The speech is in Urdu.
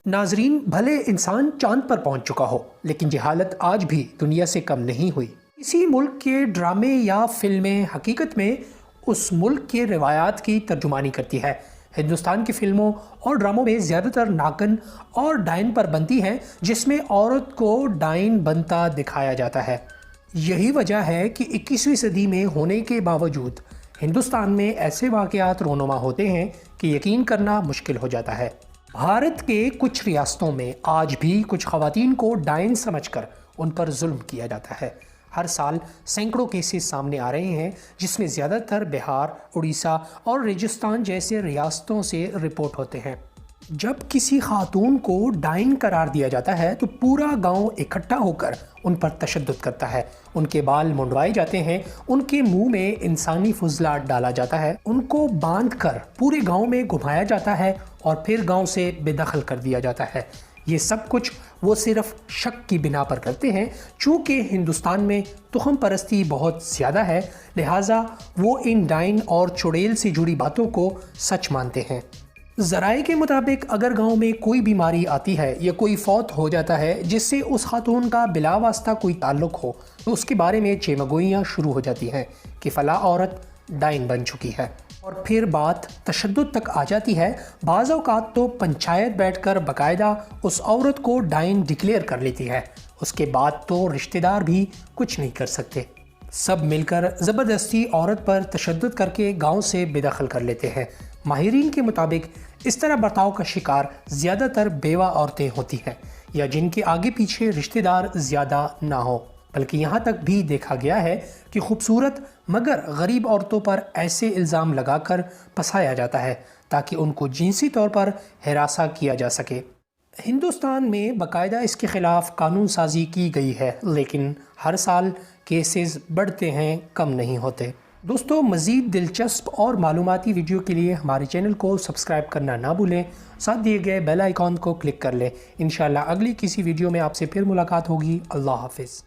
ناظرین، بھلے انسان چاند پر پہنچ چکا ہو لیکن جہالت آج بھی دنیا سے کم نہیں ہوئی۔ اسی ملک کے ڈرامے یا فلمیں حقیقت میں اس ملک کے روایات کی ترجمانی کرتی ہے۔ ہندوستان کی فلموں اور ڈراموں میں زیادہ تر ناگن اور ڈائن پر بنتی ہیں، جس میں عورت کو ڈائن بنتا دکھایا جاتا ہے۔ یہی وجہ ہے کہ 21ویں صدی میں ہونے کے باوجود ہندوستان میں ایسے واقعات رونما ہوتے ہیں کہ یقین کرنا مشکل ہو جاتا ہے۔ بھارت کے کچھ ریاستوں میں آج بھی کچھ خواتین کو ڈائن سمجھ کر ان پر ظلم کیا جاتا ہے۔ ہر سال سینکڑوں کیسز سامنے آ رہے ہیں، جس میں زیادہ تر بہار، اڑیسہ اور راجستھان جیسے ریاستوں سے رپورٹ ہوتے ہیں۔ جب کسی خاتون کو ڈائن قرار دیا جاتا ہے تو پورا گاؤں اکٹھا ہو کر ان پر تشدد کرتا ہے۔ ان کے بال منڈوائے جاتے ہیں، ان کے منہ میں انسانی فضلہ ڈالا جاتا ہے، ان کو باندھ کر پورے گاؤں میں گھمایا جاتا ہے اور پھر گاؤں سے بے دخل کر دیا جاتا ہے۔ یہ سب کچھ وہ صرف شک کی بنا پر کرتے ہیں۔ چونکہ ہندوستان میں تخم پرستی بہت زیادہ ہے، لہٰذا وہ ان ڈائن اور چڑیل سے جڑی باتوں کو سچ مانتے ہیں۔ ذرائع کے مطابق اگر گاؤں میں کوئی بیماری آتی ہے یا کوئی فوت ہو جاتا ہے جس سے اس خاتون کا بلا واسطہ کوئی تعلق ہو تو اس کے بارے میں چیمگوئیاں شروع ہو جاتی ہیں کہ فلاں عورت ڈائن بن چکی ہے، اور پھر بات تشدد تک آ جاتی ہے۔ بعض اوقات تو پنچایت بیٹھ کر باقاعدہ اس عورت کو ڈائن ڈکلیئر کر لیتی ہے۔ اس کے بعد تو رشتہ دار بھی کچھ نہیں کر سکتے، سب مل کر زبردستی عورت پر تشدد کر کے گاؤں سے بے دخل کر لیتے ہیں۔ ماہرین کے مطابق اس طرح برتاؤ کا شکار زیادہ تر بیوہ عورتیں ہوتی ہیں یا جن کے آگے پیچھے رشتہ دار زیادہ نہ ہو، بلکہ یہاں تک بھی دیکھا گیا ہے کہ خوبصورت مگر غریب عورتوں پر ایسے الزام لگا کر پھنسایا جاتا ہے تاکہ ان کو جنسی طور پر ہراساں کیا جا سکے۔ ہندوستان میں باقاعدہ اس کے خلاف قانون سازی کی گئی ہے، لیکن ہر سال کیسز بڑھتے ہیں، کم نہیں ہوتے۔ دوستو، مزید دلچسپ اور معلوماتی ویڈیو کے لیے ہمارے چینل کو سبسکرائب کرنا نہ بھولیں، ساتھ دیے گئے بیل آئیکن کو کلک کر لیں۔ انشاءاللہ اگلی کسی ویڈیو میں آپ سے پھر ملاقات ہوگی۔ اللہ حافظ۔